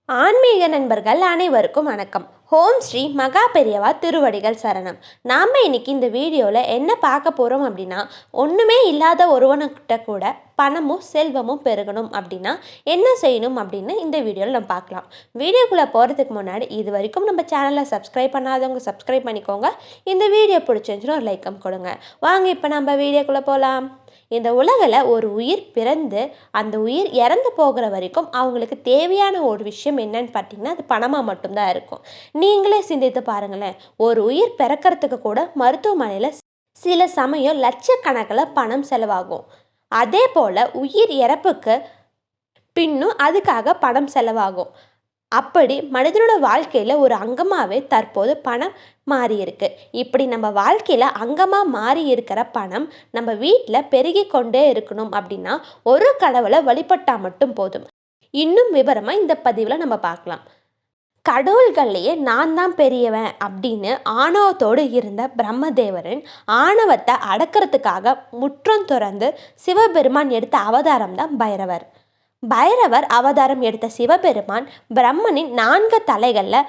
ஆன்மீக நண்பர்கள் அனைவருக்கும் வணக்கம். ஓம் ஸ்ரீ மகா பெரியவா திருவடிகள் சரணம். நாம் இன்னைக்கு இந்த வீடியோவில் என்ன பார்க்க போகிறோம் அப்படின்னா, ஒன்றுமே இல்லாத ஒருவனுக்கிட்ட கூட பணமும் செல்வமும் பெருகணும் அப்படின்னா என்ன செய்யணும் அப்படின்னு இந்த வீடியோவில் நம்ம பார்க்கலாம். வீடியோக்குள்ளே போகிறதுக்கு முன்னாடி இது வரைக்கும் நம்ம சேனலை சப்ஸ்கிரைப் பண்ணாதவங்க சப்ஸ்கிரைப் பண்ணிக்கோங்க. இந்த வீடியோ பிடிச்சிருந்துச்சுன்னா ஒரு லைக்கம் கொடுங்க. வாங்க இப்போ நம்ம வீடியோக்குள்ளே போகலாம். இந்த உலகில் ஒரு உயிர் பிறந்து அந்த உயிர் இறந்து போகிற வரைக்கும் அவங்களுக்கு தேவையான ஒரு விஷயம் என்னன்னு பார்த்தீங்கன்னா அது பணமாக மட்டும்தான் இருக்கும். நீங்களே சிந்தித்து பாருங்களேன். ஒரு உயிர் பிறக்கிறதுக்கு கூட மருத்துவமனையில் சில சமயம் லட்சக்கணக்கில் பணம் செலவாகும். அதே போல் உயிர் இறப்புக்கு பின்னும் அதுக்காக பணம் செலவாகும். அப்படி மனிதனோட வாழ்க்கையில் ஒரு அங்கமாகவே தற்போது பணம் மாறி இருக்கு. இப்படி நம்ம வாழ்க்கையில் அங்கமாக மாறி இருக்கிற பணம் நம்ம வீட்டில் பெருகி கொண்டே இருக்கணும் அப்படின்னா ஒரு கடவுளை வழிபட்டால் மட்டும் போதும். இன்னும் விவரமாக இந்த பதிவில் நம்ம பார்க்கலாம். கடவுள்கள்லேயே நான் தான் பெரியவன் அப்படின்னு ஆணவத்தோடு இருந்த பிரம்மதேவரின் ஆணவத்தை அடக்கிறதுக்காக முற்றம் துறந்து சிவபெருமான் எடுத்த அவதாரம் தான் பைரவர். பைரவர் அவதாரம் எடுத்த சிவபெருமான் பிரம்மனின் 4 தலைகளில்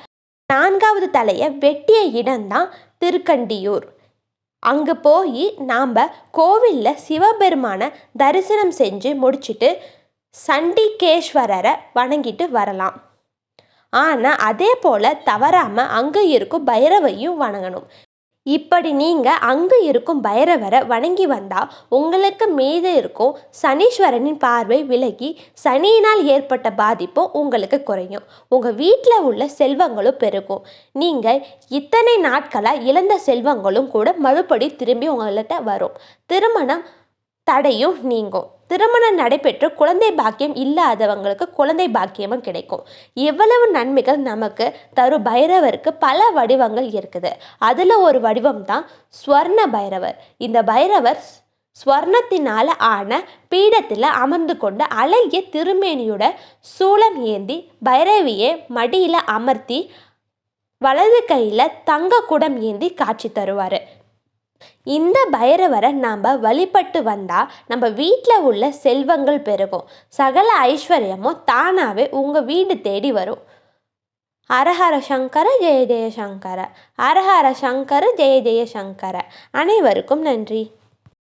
4வது தலையை வெட்டிய இடம்தான் திருக்கண்டியூர். அங்கே போய் நாம் கோவிலில் சிவபெருமானை தரிசனம் செஞ்சு முடிச்சுட்டு சண்டிகேஸ்வரரை வணங்கிட்டு வரலாம். ஆனால் அதே போல் தவறாமல் அங்கே இருக்கும் பைரவையும் வணங்கணும். இப்படி நீங்கள் அங்கு இருக்கும் பைரவரை வணங்கி வந்தால் உங்களுக்கு மீது இருக்கும் சனீஸ்வரனின் பார்வை விலகி சனியினால் ஏற்பட்ட பாதிப்பும் உங்களுக்கு குறையும். உங்கள் வீட்டில் உள்ள செல்வங்களும் பெருகும். நீங்கள் இத்தனை நாட்களாக இழந்த செல்வங்களும் கூட மறுபடி திரும்பி உங்கள்கிட்ட வரும். திருமணம் தடையும் நீங்கும். திருமணம் நடைபெற்று குழந்தை பாக்கியம் இல்லாதவங்களுக்கு குழந்தை பாக்கியமும் கிடைக்கும். எவ்வளவு நன்மைகள் நமக்கு தரும் பைரவருக்கு பல வடிவங்கள் இருக்குது. அதில் ஒரு வடிவம் தான் ஸ்வர்ண பைரவர். இந்த பைரவர் ஸ்வர்ணத்தினால் ஆன பீடத்தில் அமர்ந்து கொண்டு அழகிய திருமேனியோட சூலம் ஏந்தி பைரவியை மடியில் அமர்த்தி வலது கையில் தங்க குடம் ஏந்தி காட்சி தருவார். இந்த பைரவரை நாம் வழிபட்டு வந்தால் நம்ம வீட்டில் உள்ள செல்வங்கள் பெருகும். சகல ஐஸ்வர்யமும் தானாகவே உங்கள் வீடு தேடி வரும். ஹரஹர சங்கர ஜெய ஜெய சங்கர, ஹரஹர சங்கர ஜெய ஜெய சங்கர. அனைவருக்கும் நன்றி.